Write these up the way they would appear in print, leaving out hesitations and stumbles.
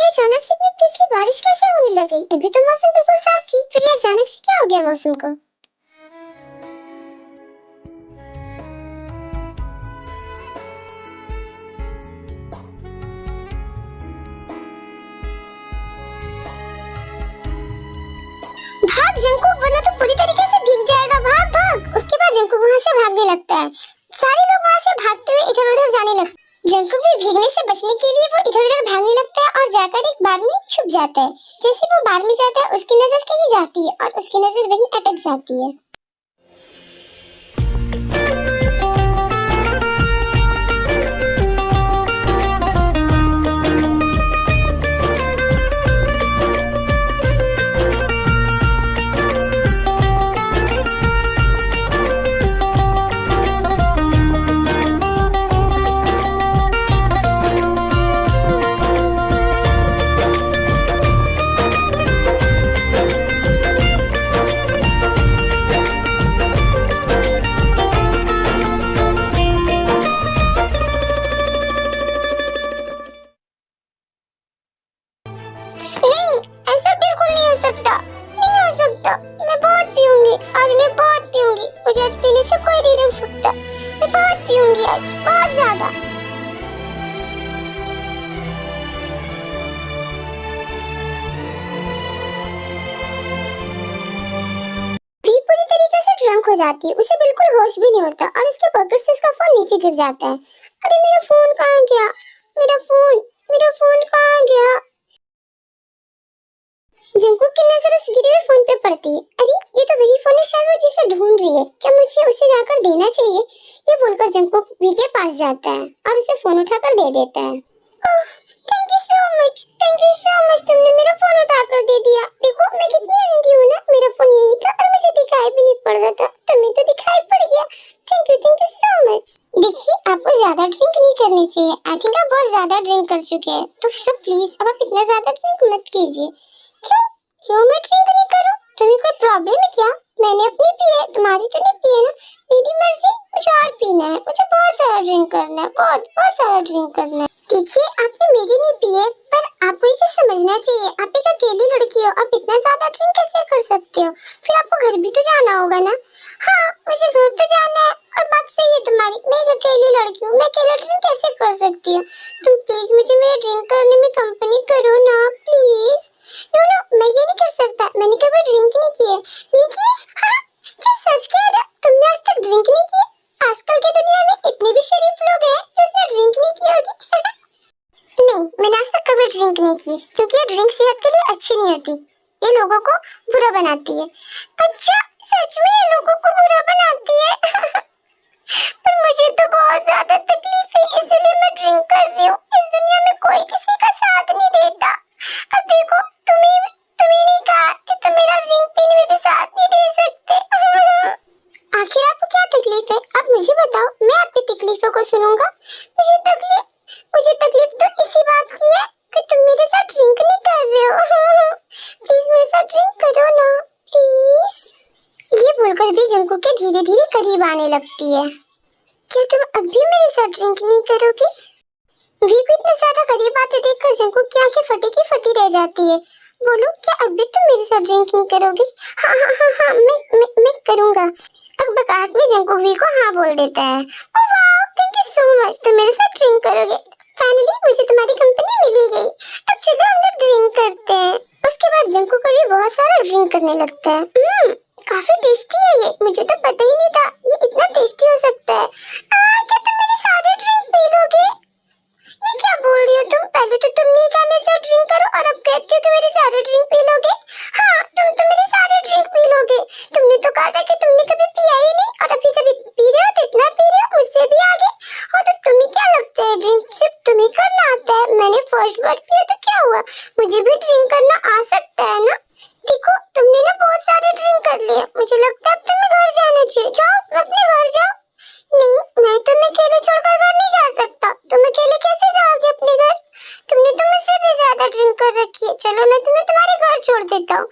ये अचानक से इतनी तेज की बारिश कैसे होने लग गई? अभी तो मौसम बिल्कुल साफ थी, फिर ये अचानक से क्या हो गया मौसम को? भाग जंकुक, वरना तो पूरी तरीके से भीग जाएगा। भाग भाग। उसके बाद जंकुक वहां से भागने लगता है। सारे लोग वहां से भागते हुए इधर उधर जाने लगते हैं। जंकुक भी भीगने से बचने के लिए वो इधर उधर भागने लगता है और जाकर एक बाग में छुप जाता है। जैसे वो बाग में जाता है उसकी नजर कहीं जाती है और उसकी नजर वहीं अटक जाती है। नहीं, ऐसा बिल्कुल नहीं हो सकता। नहीं हो सकता। मैं बहुत पीऊंगी आज, मैं बहुत पीऊंगी। मुझे आज पीने से कोई नहीं रोक सकता। मैं बहुत पीऊंगी आज, बहुत ज्यादा। वी पूरी तरीके से ड्रंक हो जाती है। उसे बिल्कुल होश भी नहीं होता और उसके पॉकेट से उसका फोन नीचे गिर जाता है। अरे मेरा फोन कहाँ गया? मेरा फोन, मेरा फोन कहाँ गया? जंकुक की नजर उस गिरे हुए फोन पे पड़ती है। अरे ये तो वही फोन है, शायद वो जिसे ढूंढ रही है। क्या मुझे उसे जाकर देना चाहिए? ये बोलकर जंकुक वी के पास जाता है और उसे फोन उठाकर दे देता है। Thank you so much, thank you so much. तुमने मेरा फोन उठाकर दे दिया। देखो मैं कितनी अंधी हूँ ना। मेरा फोन यही था और मुझे दिखाई भी नहीं पड़ रहा था। तुम्हें तो दिखाई पड़ गया। Thank you so much. देखिए आपको ज्यादा ड्रिंक नहीं करनी चाहिए। आई थिंक आप बहुत ज्यादा ड्रिंक कर चुके हैं, तो सब प्लीज अब आप इतना ज्यादा ड्रिंक मत कीजिए। क्यों क्यों मैं ड्रिंक नहीं करूं? तुम्हें कोई प्रॉब्लम है क्या? मैंने अपनी पी है, तुम्हारी तो नहीं पी है ना। मेरी मर्जी, मुझे और पीना है। मुझे बहुत सारा ड्रिंक करना है, बहुत बहुत सारा ड्रिंक करना है। देखिए आपने मेरी नहीं पी है, पर आपको ये चीज समझना चाहिए। आप एक अकेली लड़की हो, आप इतना ज्यादा ड्रिंक कैसे कर सकते हो? फिर आपको घर भी तो जाना होगा ना। हाँ मुझे घर तो जाना है और बात सही है तुम्हारी। मैं एक अकेली लड़की हूँ, मैं अकेला ड्रिंक कैसे कर सकती हूँ? तुम प्लीज मुझे मेरा ड्रिंक करने में कंपनी करो ना प्लीज। नो नो, मैं ये नहीं कर सकता। मैंने कभी ड्रिंक नहीं किया। नहीं किया? हाँ, क्या सच कह रहा? तुमने आज तक ड्रिंक नहीं किया? आजकल की दुनिया में इतने भी शरीफ लोग हैं जिसने ड्रिंक नहीं की होगी। नहीं, मैंने आज तक कभी ड्रिंक नहीं की, क्योंकि ये ड्रिंक सेहत के लिए अच्छी नहीं होती। ये लोगों को बुरा बनाती है। अच्छा, सच में ये लोगों को बुरा बनाती है? पर मुझे तो बहुत ज्यादा तकलीफ है, इसलिए मैं ड्रिंक कर रही हूँ। इस दुनिया में कोई किसी का साथ नहीं देता। अब देखो तुम्ही नहीं कहा कि तुम मेरा ड्रिंक पीने में भी साथ नहीं दे सकते। आखिर आपको क्या तकलीफ है? आप मुझे बताओ, मैं आपकी तकलीफों को सुनूंगा। मुझे तकलीफ तो इसी बात की है कि तुम मेरे साथ ड्रिंक नहीं कर रहे हो। प्लीज मेरे साथ ड्रिंक करो ना, प्लीज। ये बोलकर भी जंकुक के धीरे धीरे करीब आने लगती है। क्या तुम अब भी मेरे साथ ड्रिंक नहीं करोगी? वी को इतना ज्यादा करीब आते देखकर जंकुक की आंखें फटी की फटी रह जाती है। बोलो, क्या अब भी तुम मेरे साथ ड्रिंक नहीं करोगी? हाँ हाँ हाँ हाँ, मैं करूंगा। बकबकाहट में जंकुक वी को हाँ बोल देता है। Oh wow, thank you so much. तुम मेरे साथ ड्रिंक करोगे? फाइनली मुझे तुम्हारी कंपनी मिल ही गई। अब चलो हम लोग ड्रिंक करते हैं। उसके बाद जंकुक भी बहुत सारा ड्रिंक करने लगता है। काफी टेस्टी है ये। मुझे तो पता ही नहीं था ये इतना टेस्टी हो सकता है। क्या तुम मेरे सारे ड्रिंक पी लोगे? ये क्या बोल रही हो तुम? पहले तो तुमने कहा मेरे साथ ड्रिंक करो और अब कहती हो कि मेरे सारे ड्रिंक पी लोगे। हाँ, तुम तो मेरे सारे ड्रिंक पी लोगे। तुमने तो कहा था कि तुमने कभी पिया ही नहीं, और अभी जब पी रहे हो तो इतना पी रहे हो, मुझसे भी आगे। और तो तुम्हें क्या लगता है ड्रिंक सिर्फ तुम्हें करना आता है? मैंने फर्स्ट बार पिया तो क्या हुआ? मुझे भी ड्रिंक करना आ सकता है ना। देखो तुमने ना बहुत सारे ड्रिंक कर लिए। मुझे लगता है अब तुम्हें घर जाना चाहिए। जाओ अपने घर जाओ। नहीं, मैं तुम्हें अकेले छोड़कर घर नहीं जा सकता। तुम अकेले कैसे जाओगे अपने घर? तुमने तो मुझसे भी ज्यादा ड्रिंक कर रखी है। चलो मैं तुम्हें तुम्हारे घर छोड़ देता हूँ।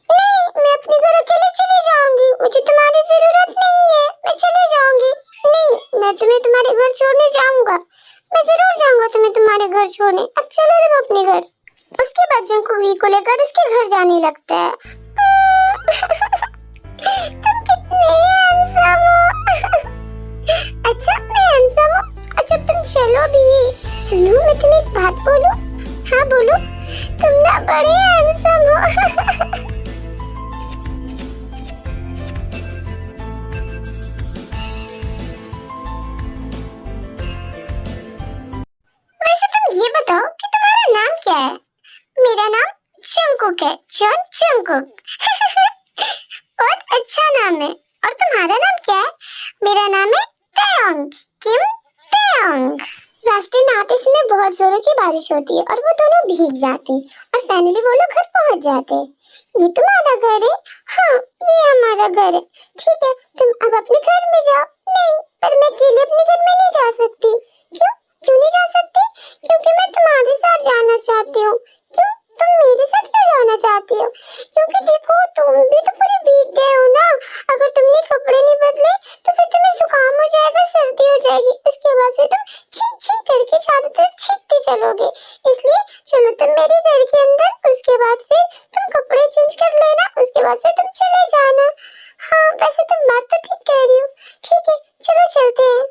नहीं, मैं अपने घर अकेले चली जाऊंगी। मुझे तुम्हारी जरूरत नहीं है, मैं चली जाऊंगी। नहीं, मैं तुम्हें तुम्हारे घर छोड़ने जाऊंगा। मैं जरूर जाऊंगा तुम्हें तुम्हारे घर छोड़ने। अब चलो तुम अपने घर। उसके बाद जंकुक वी को लेकर उसके घर जाने लगता है। तुम कितने हैंडसम हो। अच्छा मैं हैंडसम हूँ। अच्छा तुम चलो भी। सुनो मैं तुम्हें एक बात बोलूं? हाँ बोलो। तुम ना बड़े हैंडसम हो। वैसे तुम ये बताओ कि तुम्हारा नाम क्या है? मेरा नाम जंकुक है, जॉन जंकुक। बहुत अच्छा नाम है। और तुम्हारा नाम क्या है? मेरा नाम है तायोंग, किम तायोंग। रास्ते में आते समय बहुत जोरों की बारिश होती है और वो दोनों भीग जाते हैं और फाइनली वो लोग घर पहुंच जाते हैं। ये तुम्हारा घर है? हाँ ये हमारा घर है। ठीक है तुम अब अपने घर में जाओ। नहीं पर मैं अकेले अपने घर में नहीं जा सकती। क्यों? क्यों नहीं जा सकती? क्योंकि मैं तुम्हारे साथ जाना चाहती हूँ। क्यों? तुम मेरे साथ क्यों जाना चाहती हो? क्योंकि देखो तुम भी तो पूरे भीग गए हो ना। अगर तुमने कपड़े नहीं बदले तो फिर तुम्हें जुकाम हो जाएगा, सर्दी हो जाएगी। उसके बाद फिर तुम छींक छींक करके चारों तरफ छींकते चलोगे। इसलिए चलो तुम मेरे घर के अंदर, उसके बाद फिर तुम कपड़े चेंज कर लेना, उसके बाद फिर तुम चले जाना। हाँ वैसे तुम बात तो ठीक कह रही हो। ठीक है चलो चलते हैं।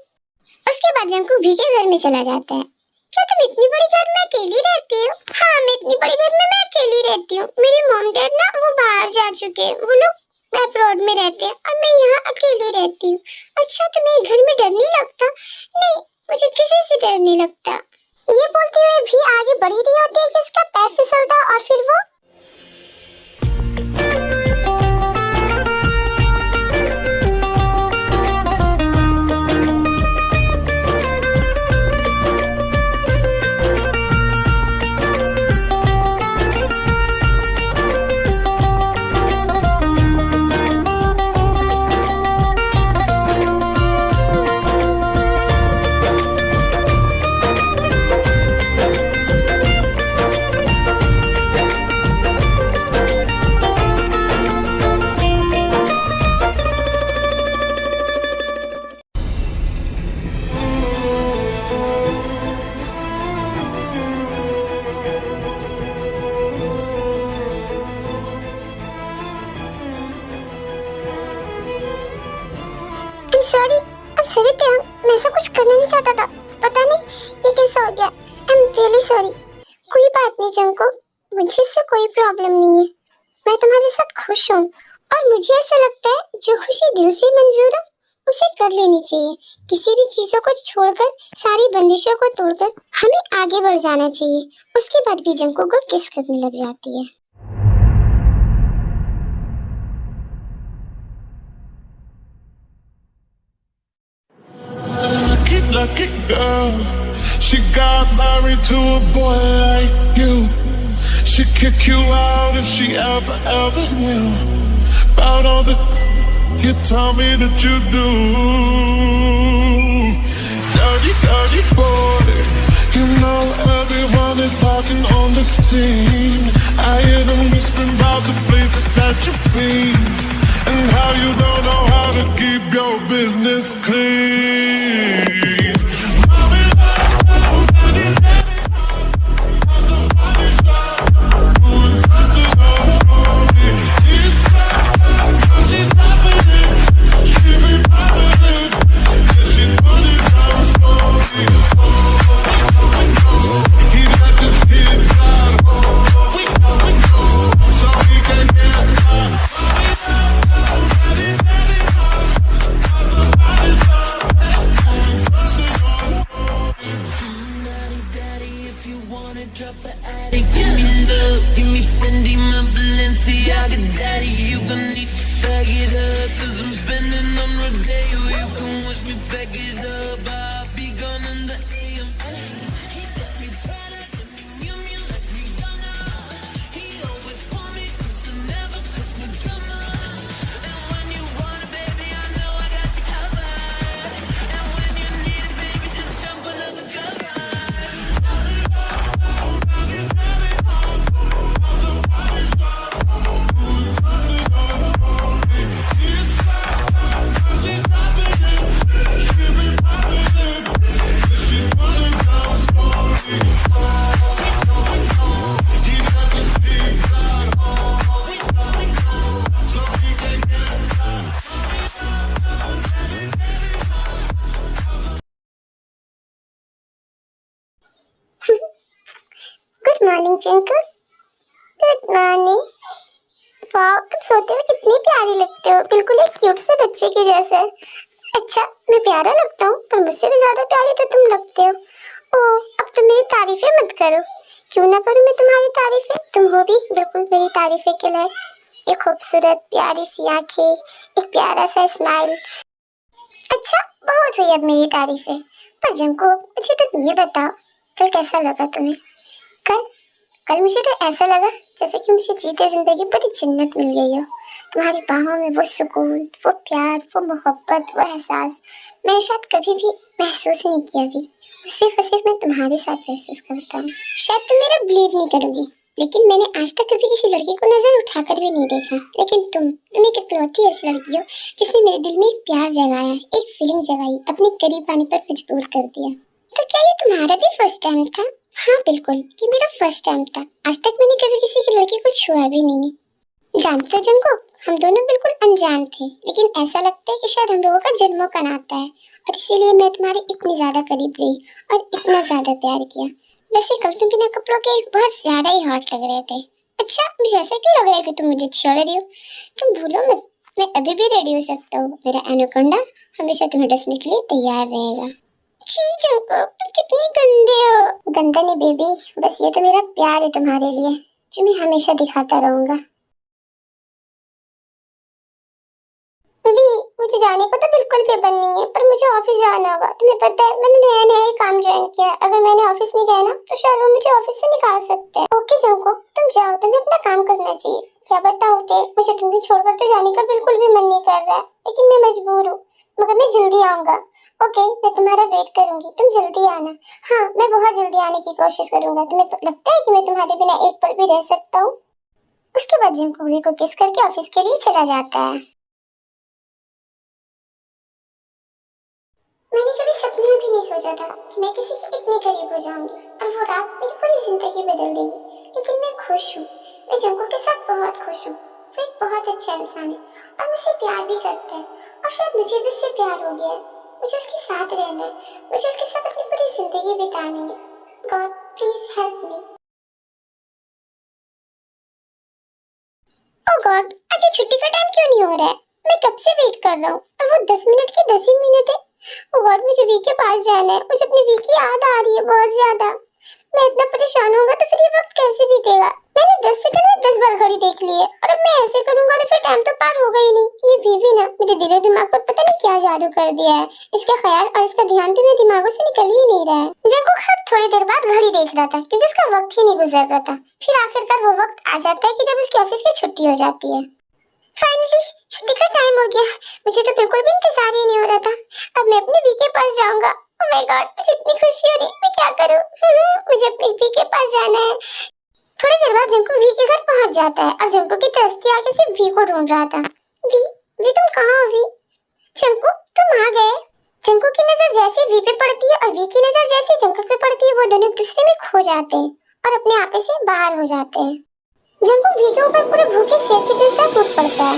उसके बाद जंकुक वी के घर में चला जाता है। क्या तुम इतनी बड़ी घर में अकेली रहती हो? हाँ मैं इतनी बड़ी घर में मैं अकेली रहती हूँ। मेरे मॉम डैड ना वो बाहर जा चुके हैं, वो लोग अब्रॉड में रहते हैं और मैं यहाँ अकेली रहती हूँ। अच्छा तुम्हें घर में डर नहीं लगता? नहीं मुझे किसी से डर नहीं लगता। ये बोलते हुए भी आगे बढ़ ही रही होती है कि उसका पैर फिसलता और फिर वो सॉरी त्याग, मैं ऐसा कुछ करना नहीं चाहता था। पता नहीं ये कैसा हो गया। I am really sorry. कोई बात नहीं जंकुक, मुझे इससे कोई प्रॉब्लम नहीं है। मैं तुम्हारे साथ खुश हूँ और मुझे ऐसा लगता है जो खुशी दिल से मंजूर हो उसे कर लेनी चाहिए। किसी भी चीजों को छोड़कर, सारी बंदिशों को तोड़कर हमें आगे बढ़ जाना चाहिए। उसके बाद भी जंकुक को किस करने लग जाती है। Lucky girl, she got married to a boy like you. She'd kick you out if she ever knew about all the you tell me that you do. Dirty, dirty boy, you know everyone is talking on the scene. I hear them whispering about the places that you've been and how you don't know how to keep your business clean. Good morning Chinku. Good morning. वाह, तुम सोते हुए कितनी प्यारी लगते हो, बिल्कुल एक क्यूट से बच्चे के जैसे। अच्छा, मैं प्यारा लगता हूँ, पर मुझसे भी ज्यादा प्यारी तो तुम लगते हो। ओह, अब तुम मेरी तारीफें मत करो। क्यों ना करूँ मैं तुम्हारी तारीफें, तुम हो भी बिल्कुल मेरी तारीफें के लायक। एक खूबसूरत प्यारी सी आंखें, एक प्यारा सा स्माइल। अच्छा, बहुत हुई अब मेरी तारीफें। पर जंकुक, मुझे तुम ये बताओ, कल कैसा लगा तुम्हें? कल कल मुझे तो ऐसा लगा जैसे कि मुझे जीते जिंदगी पूरी जन्नत मिल गई हो। तुम्हारी बाहों में वो सुकून, वो प्यार, वो मोहब्बत, वो एहसास मैंने शायद कभी भी महसूस नहीं किया अभी। सिर्फ और सिर्फ मैं तुम्हारे साथ महसूस करता हूँ। शायद तुम मेरा बिलीव नहीं करोगी, लेकिन मैंने आज तक कभी किसी लड़की को नजर उठाकर भी नहीं देखा। लेकिन तुम एक इकलौती ऐसी लड़की हो जिसने मेरे दिल में एक प्यार जगाया, एक फीलिंग जगाई, अपने करीब आने पर मजबूर कर दिया। तो क्या ये तुम्हारा भी फर्स्ट टाइम था? हाँ बिल्कुल, ये मेरा फर्स्ट टाइम था। आज तक मैंने कभी किसी की लड़की को छुआ भी नहीं। जानते हो जंकुक, हम दोनों बिल्कुल अनजान थे, लेकिन ऐसा लगता है कि शायद हम लोगों का जन्मों का नाता है, और इसीलिए मैं तुम्हारे इतनी ज्यादा करीब गई और इतना ज्यादा प्यार किया। वैसे कल तुम बिना कपड़ों के बहुत ज्यादा ही हॉट लग रहे थे। अच्छा, मुझे ऐसा क्यों लग रहा है कि तुम मुझे छोड़ रही हो? तुम भूलो मत, मैं अभी भी रेडी हो सकता हूँ। मेरा एनाकोंडा हमेशा तुम्हें डसने के लिए तैयार रहेगा। छी जंकुक, तुम कितनी गंदे हो। गंदा नहीं बेबी, बस ये तो मेरा प्यार है तुम्हारे लिए, जो मैं हमेशा दिखाता रहूंगा। मुझे जाने को तो बिल्कुल भी मन नहीं है, पर मुझे ऑफिस जाना होगा। तुम्हें पता है, मैंने नया नया काम ज्वाइन किया है। अगर मैंने ऑफिस नहीं गया ना, तो शायद वो मुझे ऑफिस से निकाल सकते हैं। ओके जंकुक, तुम जाओ, तुम्हें अपना काम करना चाहिए। क्या बताऊं टे, मुझे तुम भी छोड़कर तो जाने का बिल्कुल भी मन नहीं कर रहा है, लेकिन मैं मजबूर हूँ। मगर मैं जल्दी आऊंगा। ओके, मैं तुम्हारा वेट करूंगी, तुम जल्दी आना। हाँ, मैं बहुत जल्दी आने की कोशिश करूंगा। तुम्हें लगता है कि मैं तुम्हारे बिना एक पल भी रह सकता हूँ? उसके बाद जंकुक को किस करके ऑफिस के लिए चला जाता है। मैंने कभी सपने में भी नहीं सोचा था कि मैं किसी के इतने करीब हो जाऊंगी, और वो रात मेरी पूरी जिंदगी बदल देगी। लेकिन मैं खुश हूँ, मैं जंकुक के साथ बहुत खुश हूँ। वो एक बहुत अच्छा इंसान है और मुझसे प्यार भी करता है, और शायद मुझे भी उससे प्यार हो गया है। मुझे उसके साथ रहना है, मुझे उसके साथ अपनी पूरी जिंदगी बितानी है। God please help me. Oh God, आज ये छुट्टी का टाइम क्यों नहीं हो रहा है? मैं कब से वेट कर रहा हूँ, और वो 10 मिनट की 10 ही मिनट है। ओह गॉड, मुझे वी के पास जाना है। मुझे अपनी वी की याद आ रही है बहुत ज्यादा। मैं इतना परेशान होऊंगा तो फिर ये वक्त कैसे बीतेगा? मैंने 10 सेकंड में 10 बार घड़ी देख ली है, और अब मैं ऐसे करूंगा तो फिर टाइम तो पार होगा ही नहीं। ये वीवी ना मेरे दिलो दिमाग पर पता नहीं क्या जादू कर दिया है। इसका ख्याल और इसका ध्यान तो मेरे दिमागों से निकल ही नहीं रहा है। जंकुक हर थोड़ी देर बाद घड़ी देख रहा था, क्योंकि उसका वक्त ही नहीं गुजर रहा था। फिर आखिरकार वो वक्त आ जाता है कि जब उसकी ऑफिस की छुट्टी हो जाती है। फाइनली छुट्टी का टाइम हो गया। मुझे तो बिल्कुल भी इंतजार ही नहीं हो रहा था। अब मैं अपने वी के पास जाऊंगा। ओह माय गॉड, मुझे इतनी खुशी हो रही, मैं क्या करूं? मुझे अपने वी के पास जाना है। थोड़ी देर बाद जंकुक वी के घर पहुंच जाता है, और जंकुक की तरसती आंखें से वी को ढूंढ रहा था। वी तुम कहाँ हो वी? जंकुक तुम आ गए। जंकुक की नजर जैसे वी पे पड़ती है और वी की नजर जैसे जंकुक पे पड़ती है, वो दोनों एक दूसरे में खो जाते हैं और अपने आपे से बाहर हो जाते हैं। जंकुक वी के ऊपर पूरे भूखे शेर की तरह टूट पड़ता है।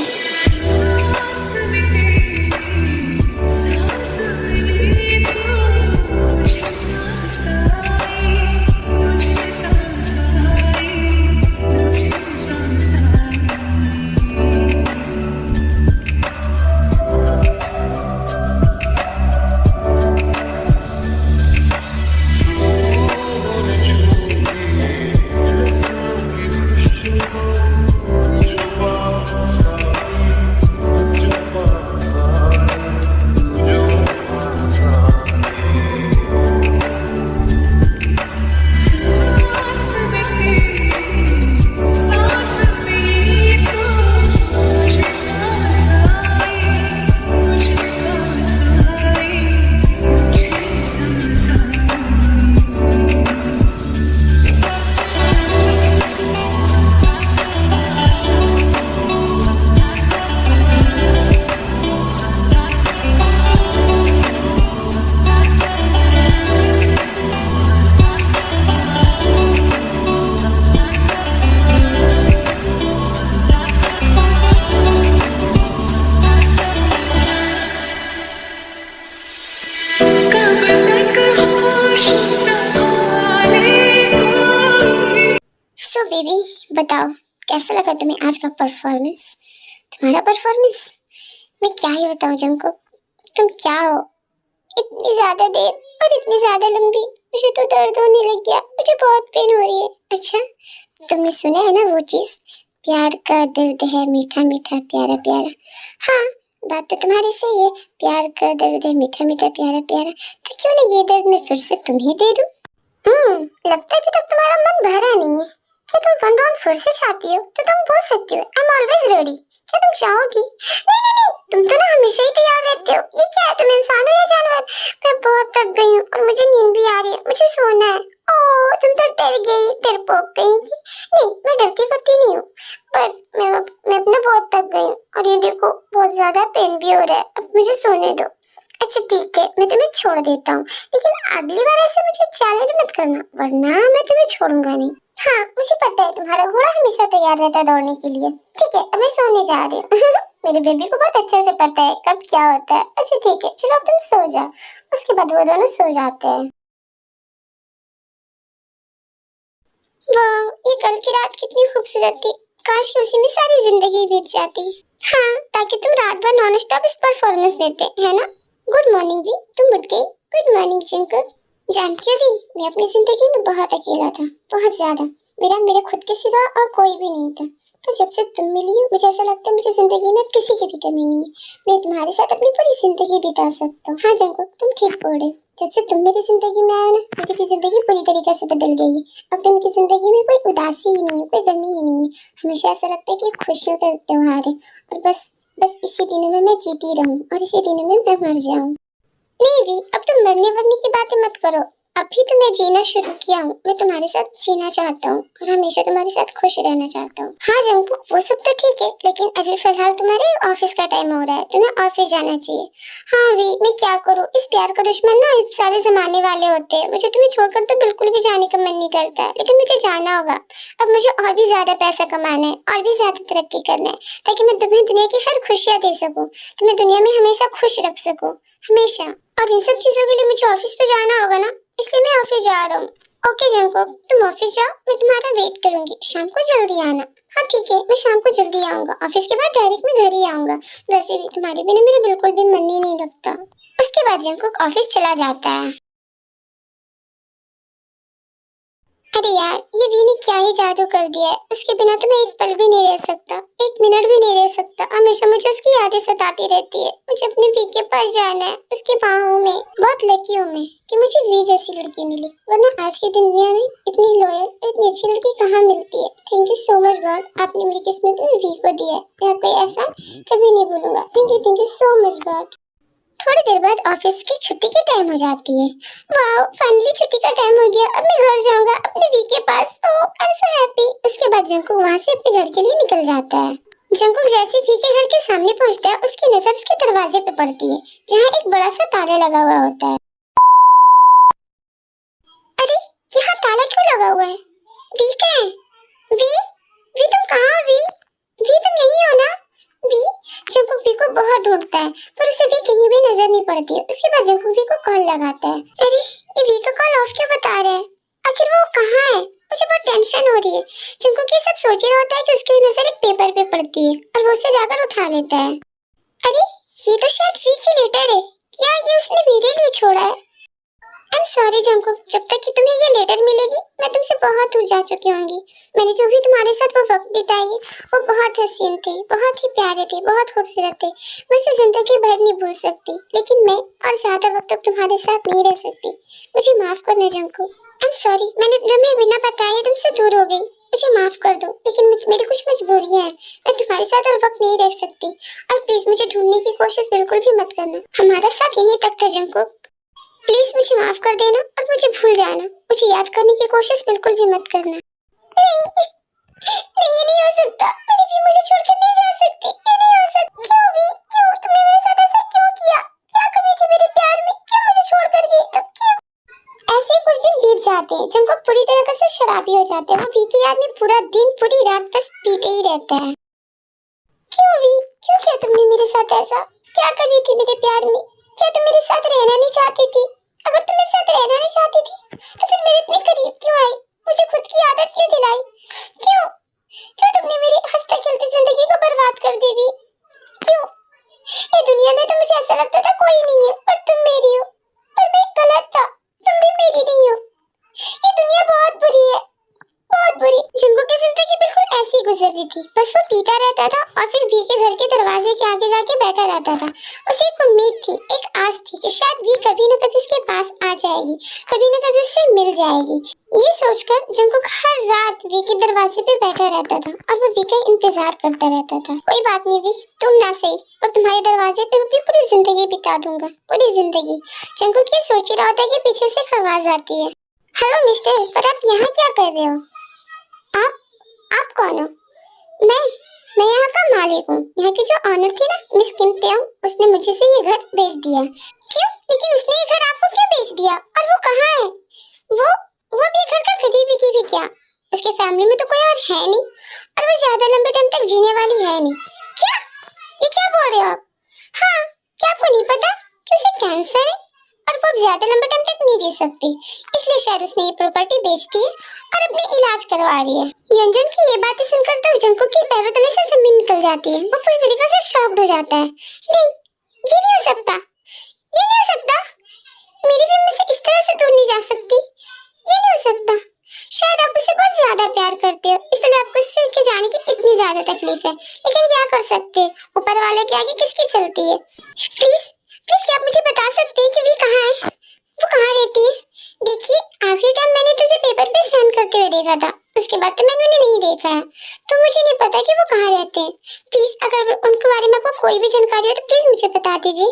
सो बेबी, बताओ कैसा लगा तुम्हें आज का परफॉर्मेंस? तुम्हारा परफॉर्मेंस? मैं क्या ही बताऊं जंको, तुम क्या हो? इतनी ज्यादा देर और इतनी ज्यादा लंबी, मुझे तो दर्द होने लग गया, मुझे बहुत पेन हो रही है। अच्छा, तुमने सुना है ना वो चीज, प्यार का दर्द है मीठा मीठा प्यारा प्यारा। हाँ, बात तो तुम्हारी सही है, प्यार का दर्द है मीठा मीठा प्यारा प्यारा। तो क्यों ना ये दर्द मैं फिर से तुम्हें दे दूं? लगता है अभी तक तुम्हारा मन भरा नहीं है। क्या तुम वन राउंड फिर से चाहती हो? तो तुम बोल सकती हो, आई एम ऑलवेज रेडी। क्या तुम चाहोगी? नहीं नहीं नहीं, तुम तो ना हमेशा ही तैयार रहते हो। ये क्या है, तुम इंसान हो या जानवर? मैं बहुत थक गई हूँ और मुझे नींद भी आ रही है, मुझे सोना है। ओह, तुम तो डर गई, डरपोक गई की। नहीं, मैं डरती करती नहीं हूँ, पर मैं अपना बहुत थक गई हूँ और ये देखो बहुत ज्यादा पेन भी हो रहा है। अब मुझे सोने दो। अच्छा ठीक है, मैं तुम्हें छोड़ देता हूँ, लेकिन अगली बार ऐसे मुझे चैलेंज मत करना, वरना मैं तुम्हें छोड़ूंगा नहीं। हाँ, मुझे पता है तुम्हारा घोड़ा हमेशा तैयार रहता है दौड़ने के लिए। ठीक है, अब मैं सोने जा रही हूँ। मेरे बेबी को बहुत अच्छे से पता है कब क्या होता है। अच्छा ठीक है, चलो अब तुम सो जाओ। उसके बाद वो दोनों सो जाते हैं। वाह, ये कल की रात कितनी खूबसूरत थी। काश कि उसी में सारी जिंदगी बीत जाती। हाँ, ताकि तुम रात भर नॉन स्टॉप इस परफॉर्मेंस देते, है ना? गुड मॉर्निंग भी, तुम उठ गई? Good morning Chinku. जानती हो भी, मैं अपनी जिंदगी में बहुत अकेला था, बहुत ज्यादा। मेरे खुद के सिवा और कोई भी नहीं था। पर जब से तुम मिली हो, मुझे ऐसा लगता है मुझे जिंदगी में किसी की भी कमी नहीं है। मैं तुम्हारे साथ अपनी पूरी जिंदगी बिता सकता हूँ। हाँ जंकुक, तुम ठीक बोल रहे हो। जब से तुम मेरी जिंदगी में आए ना, मेरी भी जिंदगी पूरी तरीके से बदल गई है। अब तो मेरी जिंदगी में कोई उदासी ही नहीं है, कोई गमी ही नहीं है। हमेशा ऐसा लगता है कि खुशियों का त्योहार है और बस बस इसी दिनों में मैं जीती रहूं और इसी दिनों में मैं मर जाऊं। नहीं भी, अब तुम मरने वरने की बातें मत करो। अभी तो मैं जीना शुरू किया हूँ। मैं तुम्हारे साथ जीना चाहता हूँ और हमेशा तुम्हारे साथ खुश रहना चाहता हूँ। हाँ जंकू, वो सब तो ठीक है, लेकिन अभी फिलहाल तुम्हारे ऑफिस का टाइम हो रहा है, तुम्हें ऑफिस जाना चाहिए। हाँ वी, मैं क्या करूँ, इस प्यार का दुश्मन ना सारे जमाने वाले होते हैं। मुझे तुम्हें छोड़कर तो बिल्कुल भी जाने का मन नहीं करता है, लेकिन मुझे जाना होगा। अब मुझे और भी ज्यादा पैसा कमाना है और भी ज्यादा तरक्की करना है, ताकि मैं तुम्हें दुनिया की हर खुशियाँ दे सकूँ, तुम्हें दुनिया में हमेशा खुश रख सकूँ, हमेशा। और इन सब चीजों के लिए मुझे ऑफिस तो जाना होगा ना, इसलिए मैं ऑफिस जा रहा हूँ। ओके जंको, तुम ऑफिस जाओ, मैं तुम्हारा वेट करूंगी। शाम को जल्दी आना। हाँ ठीक है, मैं शाम को जल्दी आऊंगा। ऑफिस के बाद डायरेक्ट मैं घर ही आऊंगा। वैसे भी तुम्हारे बिना मेरा बिल्कुल भी मन ही नहीं लगता। उसके बाद जंको ऑफिस चला जाता है। अरे यार, ये वी ने क्या ही जादू कर दिया है। उसके बिना तो मैं एक पल भी नहीं रह सकता, एक मिनट भी नहीं रह सकता। हमेशा मुझे उसकी यादें सताती रहती है। मुझे अपने वी के पास जाना है, उसके बाहों में। बहुत लकी हूँ मैं कि मुझे वी जैसी लड़की मिली, वरना आज की दुनिया में इतनी लॉयल और इतनी अच्छी लड़की कहाँ मिलती है। Thank you so much God, आपने मेरी किस्मत में वी को दिया है। मैं आपका एहसान कभी नहीं भूलूंगा। Thank you so much God. थोड़ी देर बाद ऑफिस की छुट्टी की टाइम हो जाती है। वाओ, फाइनली छुट्टी का टाइम हो गया। अब मैं घर जाऊंगा अपने वी के पास। ओह, आई एम सो हैप्पी। उसके बाद जंकुक वहां से अपने घर के लिए निकल जाता है। जंकुक जैसे वी के घर के सामने पहुंचता है, उसकी नजर उसके दरवाजे पे पड़ती है, जहाँ एक बड़ा सा ताला लगा हुआ होता है। अरे, यहाँ ताला क्यों लगा हुआ है? वी कहाँ है? वी, वी तुम कहाँ हो? वी, वी तुम यहीं हो ना? वी, जंकुक वी को बहुत ढूंढता है, पर उसे वी कहीं भी नजर नहीं पड़ती है। उसके बाद जंकुक वी को कॉल लगाता है। अरे, ये वी का कॉल ऑफ क्यों बता रहा है? आखिर वो कहाँ है? मुझे बहुत टेंशन हो रही है। जंकुक ये सब सोच रहा होता है कि उसकी नजर एक पेपर पे पड़ती है और वो उसे जाकर उठा लेता है। अरे, ये तो शायद वी की लेटर है। क्या ये उसने मेरे लिए छोड़ा है? आई एम सॉरी जंकुक, जब तक कि तुम्हें ये लेटर मिलेगी मैं तुमसे बहुत दूर जा चुकी होंगी। मैंने जो भी तुम्हारे साथ वो वक्त बिताई है वो बहुत हसीन थे, बहुत ही प्यारे थे, बहुत खूबसूरत थे। मैं इसे जिंदगी भर नहीं भूल सकती, लेकिन मैं और ज्यादा वक्त तक तुम्हारे साथ नहीं रह सकती। मुझे माफ करना जंकुक। आई एम सॉरी, मैंने तुम्हें बिना बताए तुमसे दूर हो गई। मुझे माफ कर दो, लेकिन मेरी कुछ मजबूरियां हैं। मैं तुम्हारे साथ और वक्त नहीं रह सकती, और प्लीज मुझे ढूंढने की कोशिश बिल्कुल भी मत करना। हमारा साथ यहीं तक था जंकुक। प्लीज मुझे माफ कर देना और मुझे भूल जाना। मुझे याद करने की कोशिश बिल्कुल भी मत करना। नहीं, नहीं ये नहीं हो सकता। मेरी भी मुझे छोड़कर नहीं जा सकती। ये नहीं हो सकता। क्यों भी, क्यों तुमने मेरे साथ ऐसा क्यों किया? क्या कमी थी मेरे प्यार में? क्यों मुझे छोड़कर गई? तो क्यों? ऐसे ही कुछ दिन बीत जाते हैं। जंकुक पूरी तरह से शराबी हो जाते हैं। वो वी की याद में पूरा दिन पूरी रात बस पीते ही रहता है। क्यों भी, क्यों किया तुमने मेरे साथ ऐसा? क्या कमी थी मेरे प्यार में? क्या तुम मेरे साथ रहना नहीं चाहती थी? अगर तुम मेरे साथ रहना नहीं चाहती थी तो फिर मेरे इतने करीब क्यों आई? मुझे खुद की आदत क्यों दिलाई? और जंगू की जिंदगी बिल्कुल ऐसी ही गुजर रही थी। बस वो पीता रहता था और फिर वी के घर के दरवाजे के आगे जाके बैठा रहता था। उसे एक उम्मीद थी, एक आस थी कि शायद वी कभी न कभी उसके पास आ जाएगी, कभी न कभी उससे मिल जाएगी। ये सोचकर जंगू हर रात वी के दरवाजे पे बैठा रहता था और वो वी का इंतजार करता रहता था। कोई बात नहीं वी, तुम ना सही और तुम्हारे दरवाजे पे मैं पूरी जिंदगी बिता दूंगा, पूरी जिंदगी। जंगू ये सोच रहा होता है कि पीछे से एक आवाज आती है, हेलो मिस्टर, पर आप यहाँ क्या कर रहे हो? आप कौन हो? मैं यहाँ का मालिक हूँ। यहाँ की जो ऑनर थी ना, मिस किम तेओंग, उसने मुझे से ये घर बेच दिया। क्यों? लेकिन उसने ये घर आपको क्यों बेच दिया? और वो कहाँ है? वो भी घर का करीबी की भी क्या? उसके फैमिली में तो कोई और है नहीं और वो ज्यादा लंबे टाइम तक जीने वाली है नहीं। क्या? ये क्या बोल रहे हो आप? हाँ, क्या आपको नहीं पता कि उसे कैंसर है और वो अब ज्यादा लंबे टाइम तक नहीं जी सकती, इसलिए शायद उसने ये प्रॉपर्टी बेच दी है और अपने इलाज करवा रही है। यंजन की ये बातें सुनकर तो जंगू की पैरों तले से जमीन निकल जाती है। वो पूरी तरीके से शॉक्ड हो जाता है। नहीं, ये नहीं हो सकता, ये नहीं हो सकता। मेरी भी मुझसे इस तरह से दूर नहीं जा सकती, ये नहीं हो सकता। शायद आप उसे बहुत ज्यादा प्यार करते हो, इसलिए आपको उससे के जाने की इतनी ज्यादा तकलीफ है, लेकिन क्या कर सकते, ऊपर वाले के आगे किसकी चलती है। प्लीज क्या आप मुझे बता सकते हैं कि वी कहाँ है? वो कहाँ रहती है? देखिए, आखिरी टाइम मैंने तुझे पेपर पे साइन करते हुए देखा था, उसके बाद तो मैंने उन्हें नहीं देखा है, तो मुझे नहीं पता कि वो कहाँ रहते हैं। प्लीज अगर उनके बारे में आपको कोई भी जानकारी हो तो प्लीज मुझे बता दीजिए।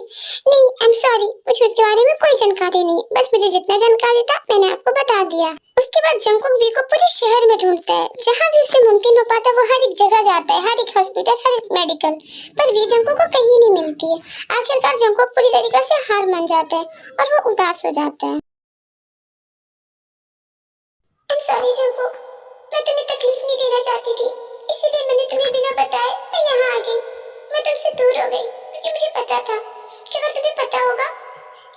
नहीं, आई एम सॉरी, मुझे उसके बारे में कोई जानकारी नहीं, बस मुझे जितना जानकारी था मैंने आपको बता दिया। उसके बाद जंगकुक वी को पूरे शहर में ढूंढता है, जहाँ भी उससे मुमकिन हो पाता वो हर एक जगह जाता है, हर एक हॉस्पिटल, हर एक मेडिकल, पर वी जंगकुक को कहीं नहीं मिलती है। आखिरकार जंगकुक पूरी तरीके से हार मान जाता है और वो उदास हो जाता है। आई एम सॉरी जंगकुक, मैं तुम्हें तकलीफ नहीं देना चाहती थी, इसीलिए मैंने तुम्हें बिना बताए मैं यहाँ आ गई। मैं तुमसे दूर हो गई क्योंकि मुझे पता था कि अगर तुम्हें पता होगा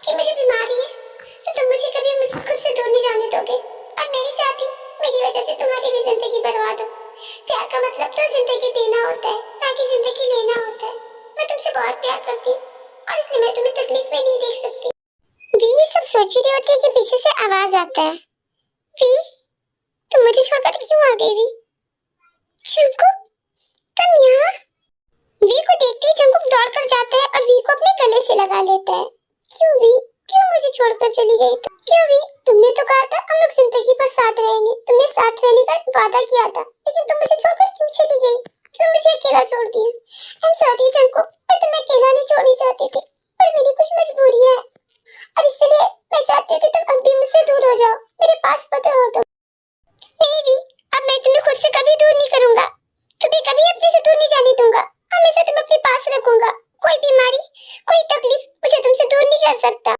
कि मुझे बीमारी है तो तुम मुझे कभी मुझसे खुद से दूर नहीं जाने दोगे, और मैं नहीं चाहती मेरी वजह से तुम्हारी भी जिंदगी बर्बाद हो। प्यार का मतलब तो जिंदगी देना होता है, ताकि जिंदगी लेना होता है। मैं तुमसे बहुत प्यार करती हूँ और इसलिए मैं तुम्हें तकलीफ में नहीं देख सकती। वी ये सब सोच रही होती है कि पीछे से आवाज आता है, वी तुम मुझे छोड़कर क्यों आ गई? वी, जंगकुक तुम यहाँ? वी को देखते ही जंगकुक दौड़कर जाता है और वी को अपने गले से लगा लेता है। क्यों वी, क्यों मुझे छोड़कर चली गई? तो क्यों वी, तुमने तो कहा था हम लोग जिंदगी भर साथ रहेंगे, तुमने साथ रहने का वादा किया था, लेकिन तुम मुझे छोड़कर क्यों चली गई? क्यों मुझे अकेला छोड़ दिया? आई एम सॉरी जंगकुक, मैं तुम्हें अकेला नहीं छोड़नी चाहती थी, पर मेरी कुछ मजबूरियां हैं और इसलिए मैं चाहती हूँ कि तुम अब भी मुझसे दूर हो जाओ, मेरे पास मत रहो तुम। नहीं वी, अब मैं तुम्हें खुद से कभी दूर नहीं करूंगा, तुम्हें कभी अपने से दूर नहीं जाने दूंगा, हमेशा तुम्हें अपने पास रखूंगा। कोई बीमारी, कोई तकलीफ मुझे तुमसे दूर नहीं कर सकता।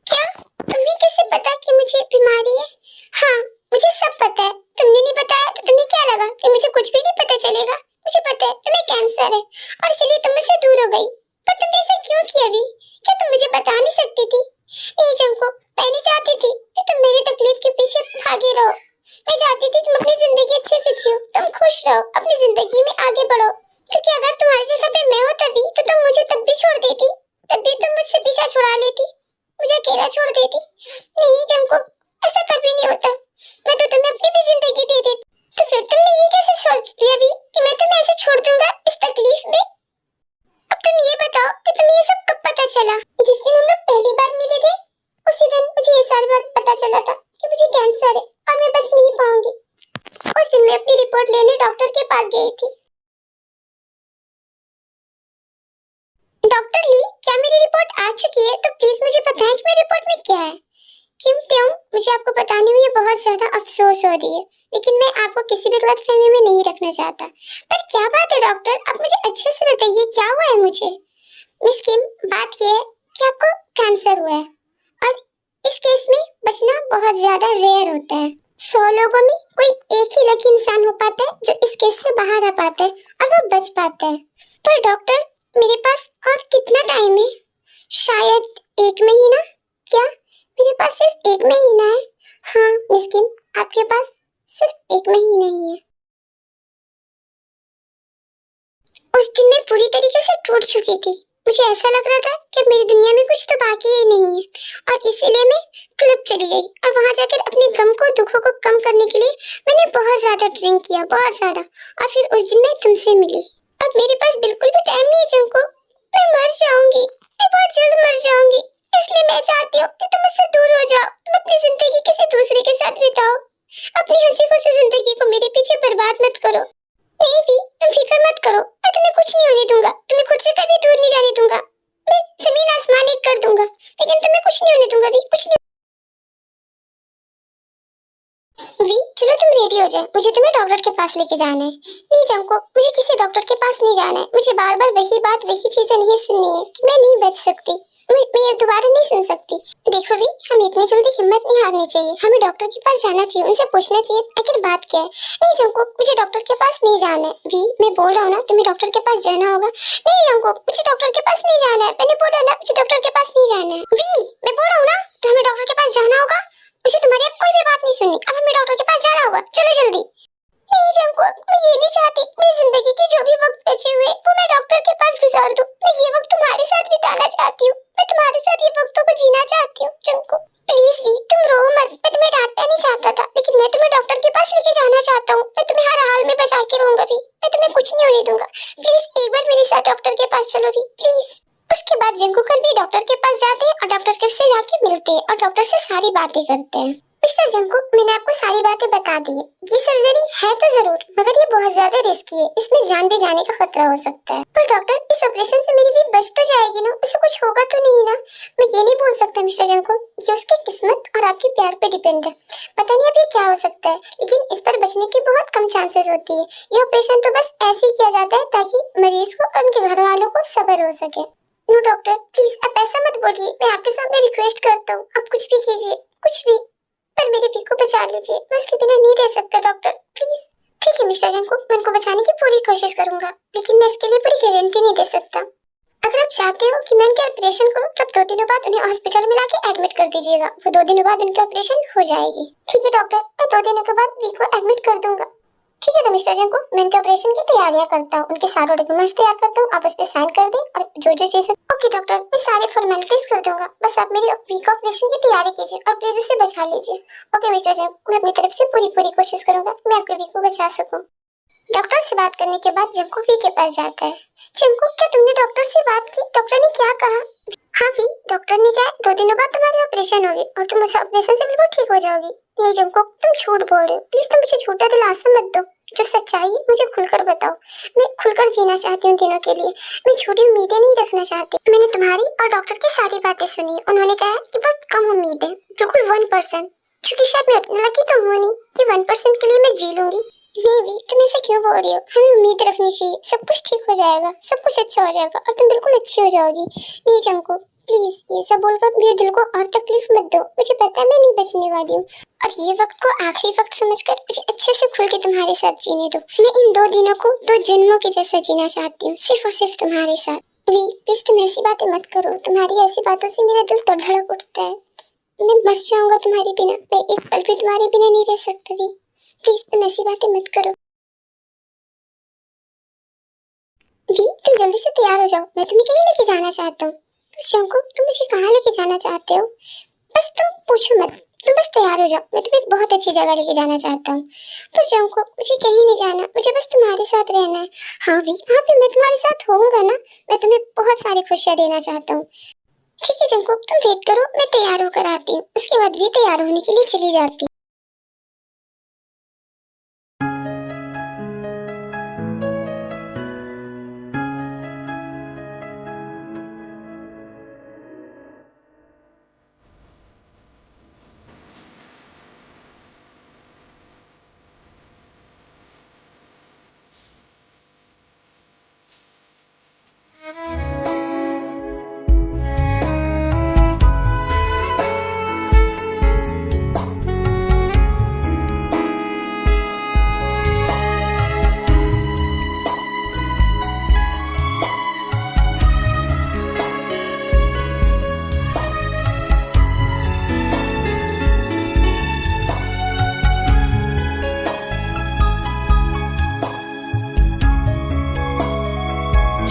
क्या? तुम्हें कैसे पता कि मुझे बीमारी है? हाँ, मुझे सब पता है, तुमने नहीं बताया तो तुम्हें क्या लगा कि मुझे कुछ भी नहीं पता चलेगा? मुझे पता है तुम्हें कैंसर है और इसीलिए तुम मुझसे दूर हो गई, पर तुमने ऐसा क्यों किया वी? क्या तुम मुझे बता नहीं सकती थी? नहीं जंगकुक, मैं नहीं चाहती थी कि तुम मेरी तकलीफ के पीछे भागे रहो, मैं चाहती थी तुम अपनी जिंदगी अच्छे से जियो, तुम खुश रहो, अपनी जिंदगी में आगे बढ़ो, क्योंकि अगर तुम्हारी जगह पे मैं होता भी तो तुम मुझे तब भी छोड़ देती, तब भी तुम मुझसे पीछा छुड़ा लेती, मुझे अकेला छोड़ देती। नहीं जंगकुक, ऐसा कभी नहीं होता, मैं तो तुम्हें अपनी भी जिंदगी दे देती। तो फिर तुमने ये कैसे सोच दिया भी कि मैं तुम्हें ऐसे छोड़ दूंगा इस तकलीफ में? अब तुम ये बताओ कि तुम्हें ये सब कब पता चला? जिस दिन हम लोग पहली बार मिले थे उसी दिन मुझे ये सारी बात पता चला था कि मुझे कैंसर है और मैं बच नहीं पाऊंगी। उस दिन मैं अपनी रिपोर्ट लेने डॉक्टर के पास गई थी। डॉक्टर ली, क्या मेरी रिपोर्ट आ चुकी है? तो प्लीज मुझे बताएं कि मेरी रिपोर्ट में क्या है। किम तेओंग, मुझे आपको बताने में ये बहुत ज्यादा अफसोस हो रही है, लेकिन मैं आपको किसी भी गलतफहमी में नहीं रखना चाहता। पर क्या बात है डॉक्टर, आप मुझे अच्छे से बताइए क्या हुआ है मुझे। मिस किम, बात ये है कि आपको कैंसर हुआ है और इस केस में बचना बहुत ज्यादा रेयर होता है। 100 लोगों में कोई एक ही लकी इंसान हो पाता है जो इस केस से बाहर आ पाता है और वो बच पाता है। पर डॉक्टर, मेरे पास और कितना टाइम है? शायद 1 महीना? क्या मेरे पास सिर्फ 1 महीना है? हाँ मिस किम, आपके पास सिर्फ 1 महीना ही है। उस दिन मैं पूरी तरीके से टूट चुकी थी, मुझे ऐसा लग रहा था कि मेरी दुनिया में कुछ तो बाकी ही नहीं है और इसीलिए मैं क्लब चली गई और वहां जाकर अपने गम को, दुखों को कम करने के लिए मैंने बहुत ज्यादा ड्रिंक किया बहुत ज्यादा, और फिर उस दिन मैं तुमसे मिली। अब मेरे पास बिल्कुल भी टाइम नहीं है जंको, मैं मर जाऊंगी, मैं बहुत जल्द मर जाऊंगी। इसलिए मैं चाहती हूँ कि तुम मुझसे दूर हो जाओ, तुम अपनी जिंदगी किसी दूसरे के साथ बिताओ, अपनी हंसी खुशी जिंदगी को मेरे पीछे बर्बाद मत करो। नहीं भी, तुम फिक्र मत करो, मैं तुम्हें कुछ नहीं होने दूंगा, तुम्हें खुद से कभी दूर नहीं जाने दूंगा। मैं जमीन आसमान एक कर दूंगा, लेकिन तुम्हें कुछ नहीं होने दूंगा भी, कुछ नहीं। वी, चलो तुम रेडी हो जाए, मुझे तुम्हें डॉक्टर के पास लेके जाना है। नहीं जंको, मुझे किसी डॉक्टर के पास नहीं जाना है, मुझे बार बार वही बात वही चीजें नहीं सुननी है कि मैं नहीं बच सकती, मैं ये दोबारा नहीं सुन सकती। देखो वी, हमें इतनी जल्दी हिम्मत नहीं हारनी चाहिए, हमें डॉक्टर के पास जाना चाहिए, उनसे पूछना चाहिए आखिर बात क्या है। नहीं जंको, मुझे डॉक्टर के पास नहीं जाना है। वी, मैं बोल रहा हूँ ना, तुम्हें डॉक्टर के पास जाना होगा। नहीं जंको, मुझे डॉक्टर के पास नहीं जाना है, मैंने बोला ना मुझे डॉक्टर के पास नहीं जाना है। वी, मैं बोल रहा हूँ ना, तो हमें डॉक्टर के पास जाना होगा, मुझे तुम्हारी अब कोई भी बात नहीं सुननी, अब हमें डॉक्टर के पास जाना होगा, चलो जल्दी। नहीं जंको, मैं ये नहीं चाहती मेरी जिंदगी के जो भी वक्त बचे हुए वो मैं डॉक्टर के पास गुजार दूं, मैं ये वक्त तुम्हारे साथ बिताना चाहती हूँ, मैं तुम्हारे साथ ये वक्तों को जीना चाहती हूँ। जंको प्लीज वी, तुम रो मत, मैं तुम्हें डांटना नहीं चाहता था, लेकिन मैं तुम्हें डॉक्टर के पास लेके जाना चाहता हूँ, मैं तुम्हें हर हाल में बचा के रहूंगा वी, मैं तुम्हें कुछ नहीं होने दूंगा। प्लीज एक बार मेरे साथ डॉक्टर के पास चलो वी, प्लीज। उसके बाद जंको कल भी डॉक्टर के पास जाते हैं और डॉक्टर के से जाके मिलते हैं और डॉक्टर से सारी बातें करते हैं। मिस्टर जंको, मैंने आपको सारी बातें बता दी है, ये सर्जरी है तो जरूर, मगर ये बहुत ज्यादा रिस्की है, इसमें जान भी जाने का खतरा हो सकता है। पर डॉक्टर, इस ऑपरेशन से मेरी भी बच तो जाएगी ना, उसे कुछ होगा तो नहीं ना? मैं ये नहीं बोल सकता मिस्टर जंको, ये उसकी किस्मत और आपके प्यार पे डिपेंड है, पता नहीं अभी क्या हो सकता है, लेकिन इस पर बचने की बहुत कम चांसेस होती है। ये ऑपरेशन तो बस ऐसे ही किया जाता है ताकि मरीज को और उनके घर वालों को सब्र हो सके। नो डॉक्टर प्लीज, आप ऐसा मत बोलिए, मैं आपके सामने रिक्वेस्ट करता हूँ, आप कुछ भी कीजिए, कुछ भी, पर मेरी वी को बचा लीजिए, मैं उसके बिना नहीं रह सकता डॉक्टर, प्लीज। ठीक है मिस्टर जंको, मैं उनको बचाने की पूरी कोशिश करूंगा, लेकिन मैं इसके लिए पूरी गारंटी नहीं दे सकता। अगर आप चाहते हो कि मैं उनका ऑपरेशन करूं, तब 2 दिनों बाद उन्हें हॉस्पिटल में लाके एडमिट कर दीजिएगा, वो 2 दिनों बाद उनकी ऑपरेशन हो जाएगी। ठीक है डॉक्टर, मैं 2 दिनों के बाद वी को एडमिट कर दूंगा। ठीक है तो मिस्टर जंको, मैं उनके ऑपरेशन की तैयारियां करता हूँ, उनके सारे डॉक्यूमेंट्स तैयार करता हूँ, आप उस पे साइन कर दें और जो जो चीजें। ओके डॉक्टर, मैं सारी फॉर्मेलिटीज कर दूंगा, बस आप मेरी वी का ऑपरेशन की तैयारी कीजिए और प्लीज उसे बचा लीजिए। ओके मिस्टर जंको, मैं अपनी तरफ से पूरी कोशिश करूंगा मैं आपके वी को बचा सकूं। डॉक्टर से बात करने के बाद जंको वी के पास जाता है। जंको, क्या तुमने डॉक्टर से बात की? डॉक्टर ने क्या कहा? हाँ वी, डॉक्टर ने कहा 2 दिनों बाद तुम्हारी ऑपरेशन होगी और तुम उस ऑपरेशन से बिल्कुल ठीक हो जाओगी। नहीं जंको, तुम झूठ बोल रहे हो, प्लीज तुम मुझे झूठा दिलासा मत दो, जो सच्चाई है मुझे खुलकर बताओ, मैं खुलकर जीना चाहती हूँ दिनों के लिए, मैं झूठी उम्मीदें नहीं रखना चाहती। मैंने तुम्हारी और डॉक्टर की सारी बातें सुनी, उन्होंने कहा कि बहुत कम उम्मीद है, बिल्कुल 1%, क्योंकि शायद मैं इतनी लकी तो हूँ नहीं कि 1% के लिए मैं जी लूंगी। नहीं भी, तुम ऐसे क्यों बोल रही हो, हमें उम्मीद रखनी चाहिए, सब कुछ ठीक हो जाएगा, सब कुछ अच्छा हो जाएगा और तुम बिल्कुल अच्छी हो जाओगी। नहीं जंको प्लीज, ये सब बोलकर मेरे दिल को और तकलीफ मत दो, मुझे पता है मैं नहीं बचने वाली हूँ, और ये वक्त को आखिरी वक्त समझकर मुझे अच्छे से खुल के तुम्हारे साथ जीने दो। मैं इन 2 दिनों को 2 जन्मों के जैसा जीना चाहती हूँ, सिर्फ और सिर्फ तुम्हारे साथ। वी प्लीज, तुम ऐसी बातें मत करो, तुम्हारी ऐसी बातों से मेरा दिल धड़क उठता है, मैं मर जाऊंगा तुम्हारे बिना, मैं एक पल भी तुम्हारे बिना नहीं रह सकता। वी प्लीज, तुम ऐसी बातें मत करो। वी, तुम जल्दी से तैयार हो जाओ, मैं तुम्हें कहीं लेके जाना चाहता हूँ। जंको, तुम मुझे कहाँ लेके जाना चाहते हो? बस तुम पूछो मत, तुम बस तैयार हो जाओ, मैं तुम्हें एक बहुत अच्छी जगह लेके जाना चाहता हूँ। पर जंको, मुझे कहीं नहीं जाना, मुझे बस तुम्हारे साथ रहना है। हाँ वी, वहाँ पे मैं तुम्हारे साथ होऊंगा ना, मैं तुम्हें बहुत सारी खुशियाँ देना चाहता हूँ। ठीक है जंको, तुम वेट करो, मैं तैयार होकर आती हूँ। उसके बाद वी तैयार होने के लिए चली जाती।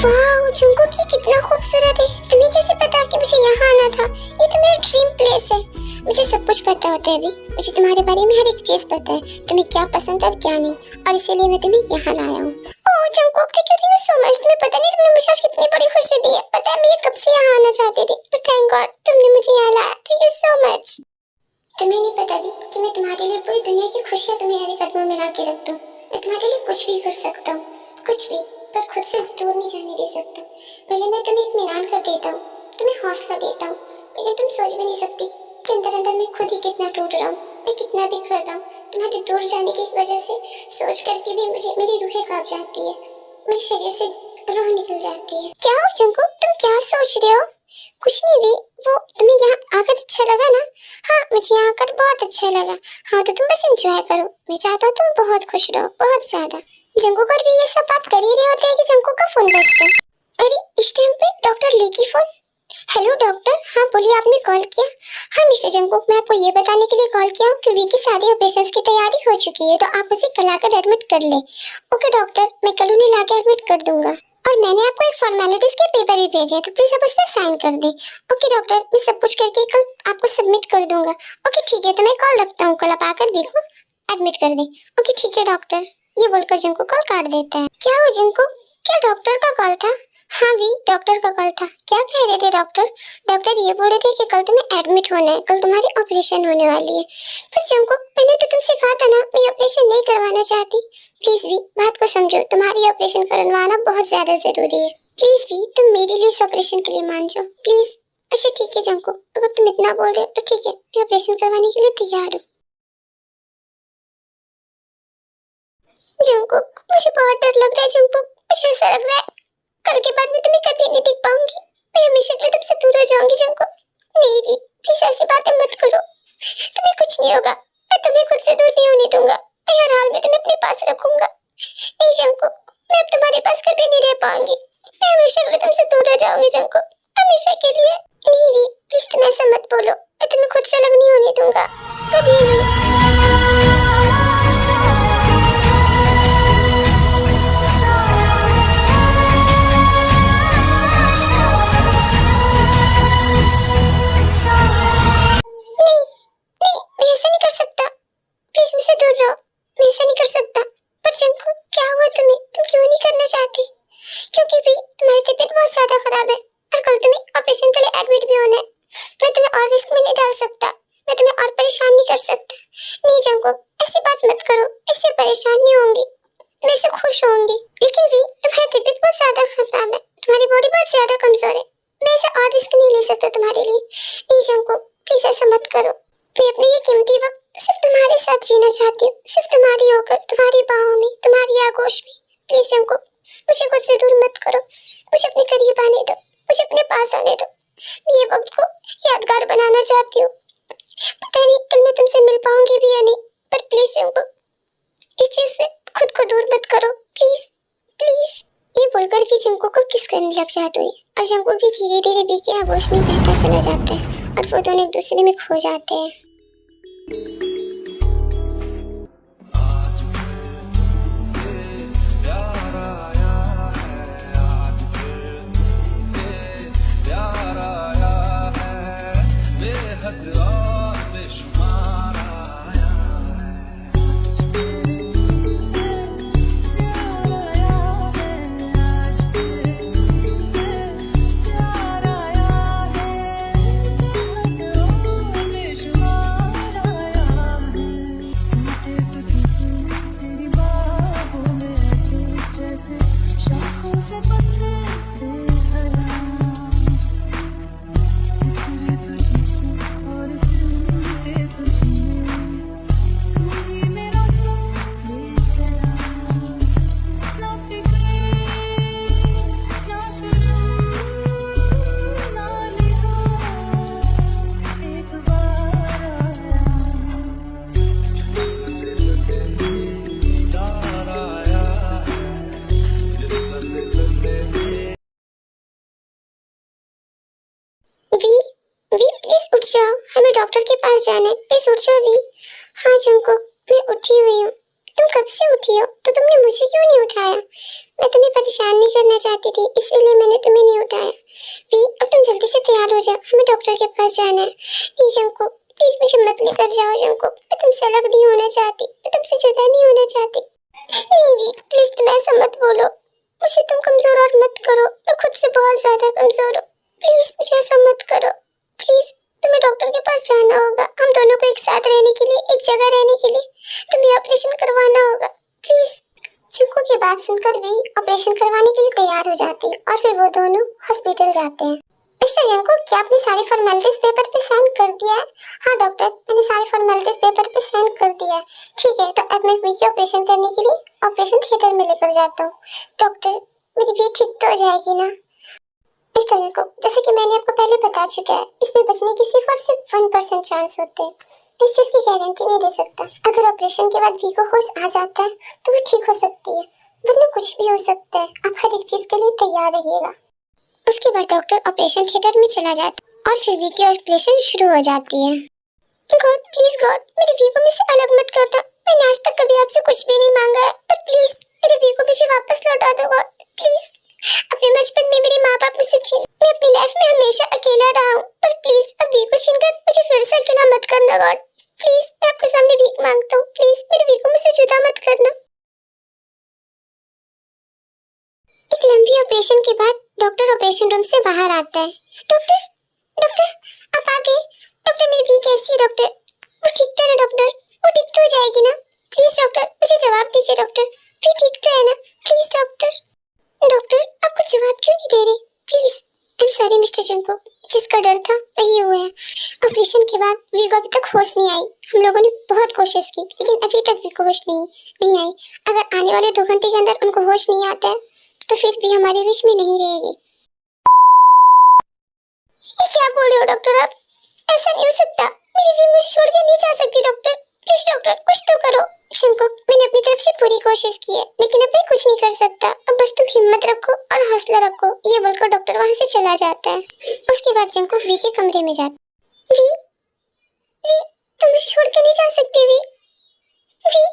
वाह जंको, की कितना खूबसूरत है, तुम्हें कैसे पता कि मुझे यहाँ आना था? ये तो मेरा ड्रीम प्लेस है, मुझे सब कुछ पता होता है वी। मुझे तुम्हारे बारे में हर एक चीज पता है, तुम्हें क्या पसंद है और क्या नहीं, और इसीलिए मैं तुम्हें यहाँ लाया हूँ। Oh Jungkook, thank you so much. तुम्हें पता नहीं तुमने मुझे आज कितनी बड़ी खुशी दी है। पता है मैं ये कब से यहाँ आना चाहती थी, पर थैंक गॉड तुमने मुझे यहाँ लाया। Thank you so much. तुम्हें नहीं पता भी कि मैं तुम्हारे लिए पूरी दुनिया की खुशियाँ तुम्हारे कदमों में ला के रख दूँ। मैं तुम्हारे लिए कुछ भी कर सकता हूँ, कुछ भी, पर खुद से दूर नहीं जाने दे सकता। पहले मैं तुम्हें इत्मीनान कर देता हूँ, तुम्हें हौसला देता हूँ, लेकिन तुम सोच भी नहीं सकती कि अंदर अंदर मैं खुद ही कितना टूट रहा हूँ, मैं कितना भी कर रहा हूँ। तुम्हारे दूर जाने की वजह से सोच करके भी मुझे मेरी रूहें कांप जाती है, मेरे शरीर से रूह निकल जाती है। क्या हो जंगकुक, तुम क्या सोच रहे हो? कुछ नहीं भी, वो तुम्हें यहाँ आकर अच्छा लगा ना? हाँ मुझे यहाँ आकर बहुत अच्छा लगा। हाँ तो तुम बस एंजॉय करो, मैं चाहता हूँ तुम बहुत खुश रहो, बहुत ज्यादा। जंगकुक और भी ये सब बात कर ही रहे होते हैं कि जंगकुक का फोन बजता है। अरे इस टाइम पे डॉक्टर ली की फोन। हेलो डॉक्टर, हाँ बोलिए, आपने कॉल किया? हाँ मिस्टर जंगकुक, मैं आपको ये बताने के लिए कॉल किया हूँ कि वी की सारी ऑपरेशंस की तैयारी हो चुकी है, तो आप उसे कल आकर एडमिट कर ले। ओके डॉक्टर, मैं कल उन्हें लाकर एडमिट कर दूंगा, और मैंने आपको एक फॉर्मेलिटीज के पेपर भी भेजे हैं, तो प्लीज आप उस पर साइन कर दें। ओके डॉक्टर, मैं सब कुछ करके कल आपको सबमिट कर दूंगा। ओके ठीक है, तो मैं कॉल रखता हूँ, कल आप आकर वी को एडमिट कर दें। ओके ठीक है डॉक्टर, ये बोलकर जंगकुक कॉल काट देता है। क्या हो जंगकुक, क्या डॉक्टर का कॉल था? हाँ वी, डॉक्टर का कॉल था। क्या कह रहे थे डॉक्टर? डॉक्टर ये बोल रहे थे कि कल तुम्हें एडमिट होना है, कल तुम्हारी ऑपरेशन होने वाली है। पर जंगकुक, मैंने तो तुमसे कहा था ना मैं ऑपरेशन नहीं करवाना चाहती। प्लीज वी, बात को समझो, तुम्हारी ऑपरेशन करवाना बहुत ज्यादा जरूरी है। प्लीज वी, तुम मेरे लिए इस ऑपरेशन के लिए मान जाओ प्लीज। अच्छा ठीक है जंगकुक, अगर तुम इतना बोल रहे हो तो ठीक है, मैं ऑपरेशन करवाने के लिए तैयार हूँ। जंगकुक, मुझे बहुत डर लग रहा है जंगकुक, मुझे ऐसा लग रहा है कल के बाद मैं तुम्हें कभी नहीं देख पाऊंगी, मैं हमेशा के लिए तुमसे दूर हो जाऊंगी जंगकुक। नहीं भी, प्लीज ऐसी बातें मत करो, तुम्हें कुछ नहीं होगा, मैं तुम्हें खुद से दूर नहीं होने दूंगा, मैं हर हाल में तुम्हें अपने पास रखूंगा। नहीं जंगकुक, मैं अब तुम्हारे पास कभी नहीं रह पाऊंगी, मैं हमेशा के लिए तुमसे दूर हो जाऊंगी जंगकुक, हमेशा के लिए। नहीं भी, प्लीज तुम ऐसा मत बोलो, मैं तुम्हें खुद से अलग नहीं होने दूंगा, कभी नहीं। नहीं नहीं, मैं ऐसा नहीं कर सकता, प्लीज मुझसे दूर रहो, मैं ऐसा नहीं कर सकता। पर जंगकुक, क्या हुआ तुम्हें, तुम क्यों नहीं करना चाहती? क्योंकि भी तुम्हारी तबीयत बहुत ज्यादा खराब है, और कल तुम्हें ऑपरेशन के लिए एडमिट भी होना है। मैं तुम्हें और रिस्क में नहीं डाल सकता, मैं तुम्हें और परेशान नहीं कर सकता। नहीं जंगकुक, ऐसी बात मत करो, इससे परेशान नहीं होंगी, मैं इससे खुश होंगी। लेकिन भी तुम्हारी तबीयत बहुत ज्यादा खराब है, तुम्हारी बॉडी बहुत ज्यादा कमजोर है, मैं ऐसा और रिस्क नहीं ले सकता तुम्हारे लिए। नहीं जंगकुक, प्लीज ऐसा मत करो, मैं अपने ये कीमती वक्त सिर्फ तुम्हारे साथ जीना चाहती हूँ, सिर्फ तुम्हारी होकर, तुम्हारी बाहों में, तुम्हारी आगोश में। प्लीज जंगकुक, मुझे खुद से दूर मत करो, मुझे अपने करीब आने दो, मुझे अपने पास आने दो, मैं ये वक्त को यादगार बनाना चाहती हूँ। पता नहीं कल मैं तुमसे मिल पाऊंगी भी या नहीं, पर प्लीज जंगकुक, इस चीज से खुद को दूर मत करो, प्लीज प्लीज। ये बोलकर भी जंगकुक को किस करने लग जाती है, और जंगकुक भी धीरे धीरे वी की आगोश में बहता चला जाता है, और वो दोनों एक दूसरे में खो जाते हैं। वी वी प्लीज उठ जाओ, हमें डॉक्टर के पास जाना है, प्लीज उठ जाओ वी। हाँ जंगकुक, मैं उठी हुई हूँ। तुम कब से उठी हो, तो तुमने मुझे क्यों नहीं उठाया? मैं तुम्हें परेशान नहीं करना चाहती थी, इसीलिए मैंने तुम्हें नहीं उठाया। वी अब तुम जल्दी से तैयार हो जाओ, हमें डॉक्टर के पास जाना है। नहीं जंगकुक, प्लीज मुझे मत लेकर जाओ जंकुक, मैं तुमसे अलग नहीं होना चाहती, मैं तुमसे जुदा नहीं होना चाहती। नहीं भी, प्लीज तुम ऐसा मत बोलो, मुझे तुम कमजोर और मत करो, मैं खुद से बहुत ज्यादा कमजोर हूँ। प्लीज मुझे ऐसा मत करो, प्लीज तुम्हें डॉक्टर के पास जाना होगा, हम दोनों को एक साथ रहने के लिए, एक जगह रहने के लिए तुम्हें ऑपरेशन करवाना होगा, प्लीज। चिंकू की बात सुनकर वी ऑपरेशन करवाने के लिए तैयार हो जाती है और फिर वो दोनों हॉस्पिटल जाते हैं। मिस्टर जंकू, क्या आपने सारी फॉर्मेलिटीज पेपर पे साइन कर दिया है? हाँ डॉक्टर, मैंने सारी फॉर्मेलिटीज पेपर पे साइन कर दिया है। ठीक है, तो अब मैं वी के ऑपरेशन करने के लिए ऑपरेशन थिएटर में लेकर जाता हूँ। डॉक्टर, मेरी वी ठीक तो हो जाएगी ना? मिस्टर जंकू, जैसे कि मैंने आपको पहले बता चुका है, इसमें बचने की सिर्फ और सिर्फ 1% चांस होते हैं। इस चीज की गारंटी नहीं दे सकता। अगर ऑपरेशन के बाद वी को होश आ जाता है तो वो ठीक हो सकती है, वरना कुछ भी हो सकता है। आप हर एक चीज के लिए तैयार रहिएगा। उसके बाद डॉक्टर ऑपरेशन थिएटर में चला जाता है और फिर वी की ऑपरेशन शुरू हो जाती है। गॉड, प्लीज गॉड, मेरी वी को मुझसे अलग मत करना। मैंने आज तक कभी आपसे कुछ भी नहीं मांगा है, पर प्लीज मेरी वी को मुझे वापस लौटा दो गॉड, प्लीज। अपने बचपन में मेरे माँ बाप मुझसे छीन, मैं अपनी लाइफ में हमेशा अकेला रहा हूँ, पर प्लीज अब वी को छीनकर मुझे फिर से अकेला मत करना गॉड, प्लीज। मैं आपके सामने भीख मांगता हूँ, प्लीज मेरी वी को मुझसे जुदा मत करना। एक लंबी ऑपरेशन के बाद डॉक्टर ऑपरेशन रूम से बाहर आता है। डॉक्टर, डॉक्टर आप आ गए। डॉक्टर मेरी वी कैसी है डॉक्टर? वो ठीक तो है ना डॉक्टर? वो ठीक तो हो जाएगी ना? प्लीज डॉक्टर मुझे जवाब दीजिए डॉक्टर, वी ठीक तो है ना? Please doctor. डॉक्टर आप कुछ जवाब क्यों नहीं दे रहे? Please. I am sorry mister Junko, जिसका डर था वही हुआ है। ऑपरेशन के बाद वी को अभी तक होश नहीं आई। हम लोगों ने बहुत कोशिश की लेकिन अभी तक वी को होश नहीं आई। अगर आने वाले 2 घंटे के अंदर उनको होश नहीं आता है तो फिर भी हमारे बीच में नहीं रहेगी। ये क्या बोल रहे हो डॉक्टर आप? ऐसा नहीं हो सकता, मेरी वी मुझे छोड़कर नहीं जा सकती डॉक्टर, प्लीज डॉक्टर कुछ तो करो। शंकुक, मैंने अपनी तरफ से पूरी कोशिश की है लेकिन अब मैं कुछ नहीं कर सकता। अब बस तुम हिम्मत रखो और हौसला रखो, ये बोलकर डॉक्टर वहां से चला जाता है। उसके बाद शंकुक वी के कमरे में जाता। वी, वी तुम मुझे छोड़कर नहीं जा सकती वी। वी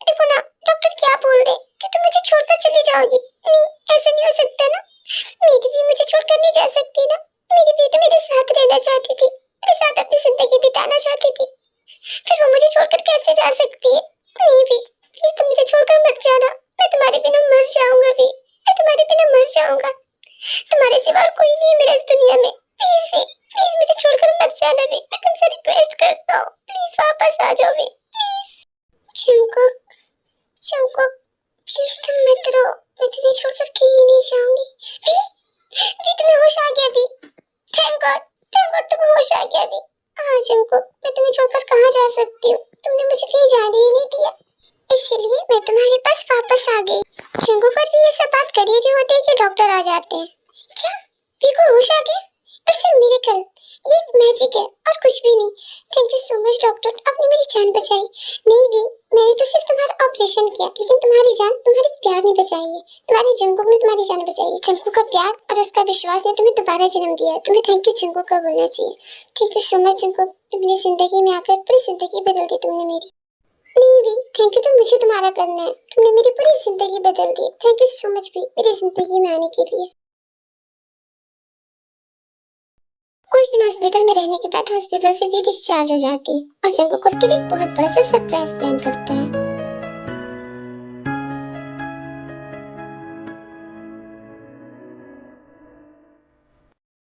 देखो ना, डॉक्टर क्या बोल रहे कि तुम मुझे छोड़कर चली जाओगी? नहीं, ऐसा नहीं हो सकता ना। मेरी भी मुझे छोड़कर नहीं जा सकती ना। मेरी भी तो मेरे साथ रहना चाहती थी, मेरे साथ अपनी जिंदगी बिताना चाहती थी, फिर वो मुझे छोड़कर कैसे जा सकती है? नहीं भी, प्लीज तुम मुझे छोड़कर मत जाना, मैं तुम्हारे बिना मर जाऊंगा भी, मैं तुम्हारे बिना मर जाऊंगा। तुम्हारे सिवा और कोई नहीं है मेरे इस दुनिया में। प्लीज भी, प्लीज मुझे छोड़कर मत जाना भी, मैं तुमसे रिक्वेस्ट करता हूँ, प्लीज वापस आ जाओ भी, प्लीज। शंकुक, शंकुक प्लीज तुम मत रो, मैं तुम्हें छोड़कर कहीं नहीं जाऊंगी। भी तुम्हें होश आ गया भी। थैंक गॉड तुम्हें होश आ गया भी। हाँ शंकुक, मैं तुम्हें छोड़कर कहाँ जा सकती हूँ? तुमने मुझे कहीं जाने ही नहीं दिया, इसीलिए मैं तुम्हारे पास वापस आ गई। शंकुक और भी ये सब बात कर ही रहे होते हैं कि डॉक्टर आ जाते हैं। क्या भी को होश आ गया? इट्स अ मिरेकल, ये एक मैजिक है और कुछ भी नहीं। Thank you so much doctor, आपने मेरी जान बचाई। नहीं दी, मैंने तो सिर्फ तुम्हारा ऑपरेशन किया लेकिन तुम्हारी जान तुम्हारे प्यार ने बचाई है। तुम्हारे जंकुक ने तुम्हारी जान बचाई है। जंकुक का प्यार और उसका विश्वास ने तुम्हें दोबारा जन्म दिया है। तुम्हें थैंक यू जंकुक का बोलना चाहिए। Thank you so much Jungkook, तुम मेरी जिंदगी में आकर पूरी जिंदगी बदल दी तुमने मेरी। नहीं भी, थैंक यू तो मुझे तुम्हारा करना है, तुमने मेरी पूरी जिंदगी बदल दी। थैंक यू सो मच भी मेरी जिंदगी में आने के लिए। कुछ दिन हॉस्पिटल में रहने के बाद हॉस्पिटल से भी डिस्चार्ज हो जाती है और जंकुक उसके लिए एक बहुत बड़ा सा सरप्राइज प्लान करता है।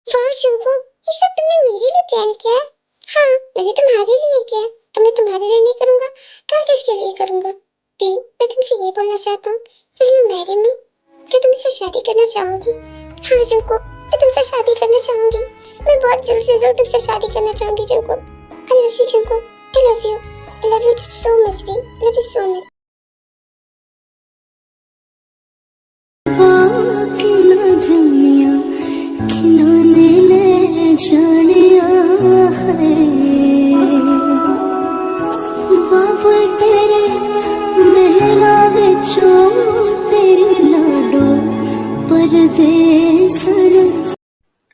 वाह जंकुक, ये सब तुमने मेरे लिए प्लान किया है? हाँ, मैंने तुम्हारे लिए किया है। अब मैं तुम्हारे लिए नहीं करूंगा तो किसके लिए करूंगा? भी, मैं तुमसे ये बोलना चाहता हूँ, विल यू मैरी मी? क्या तुम मुझसे शादी करना चाहोगी? हाँ जंकुक, मैं तुमसे शादी करना चाहूंगी। मैं बहुत जल्द से जल्द तुमसे शादी करना चाहूंगी Jungkook. I love you Jungkook, I love you, I love you so much भी, I love you so much. खिलौने ले जानिया है बाबू तेरे मेरा बिचो तेरी लाडो परदेस।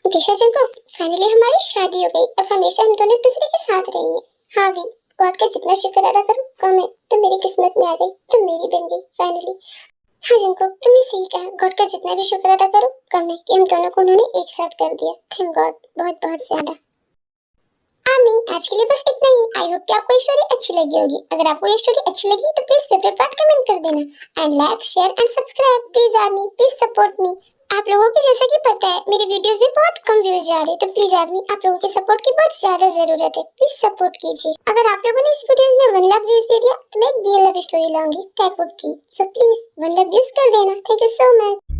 देखा जंकुक, फाइनली हमारी शादी हो गई। अब हमेशा हम दोनों एक दूसरे के साथ रहेंगे। हाँ भी, गॉड का जितना शुक्र अदा करूं कम है। तुम मेरी किस्मत में आ गई, तुम मेरी बन गई फाइनली। हाँ जंकुक, तुमने सही कहा, गॉड का जितना भी शुक्र अदा करो कम है कि हम दोनों को उन्होंने एक साथ कर दिया। थैंक गॉड, बहुत बहुत ज्यादा। आमी आज के लिए बस इतना ही। आई होप कि आपको ये स्टोरी अच्छी लगी होगी। अगर आपको ये स्टोरी अच्छी लगी तो प्लीज फेवरेट पार्ट कमेंट कर देना and like share and subscribe. Please army please support me. आप लोगों को जैसा कि पता है मेरी वीडियोस भी बहुत कम व्यूज जा रहे, तो प्लीज आर्मी आप लोगों के सपोर्ट की बहुत ज्यादा जरूरत है। प्लीज सपोर्ट कीजिए। अगर आप लोगों ने इस वीडियोस में 1 लाख व्यूज दे दिया तो मैं एक BL लव स्टोरी लाऊंगी टैग बुक की। सो प्लीज 1 लाख व्यूज कर देना। Thank you so much.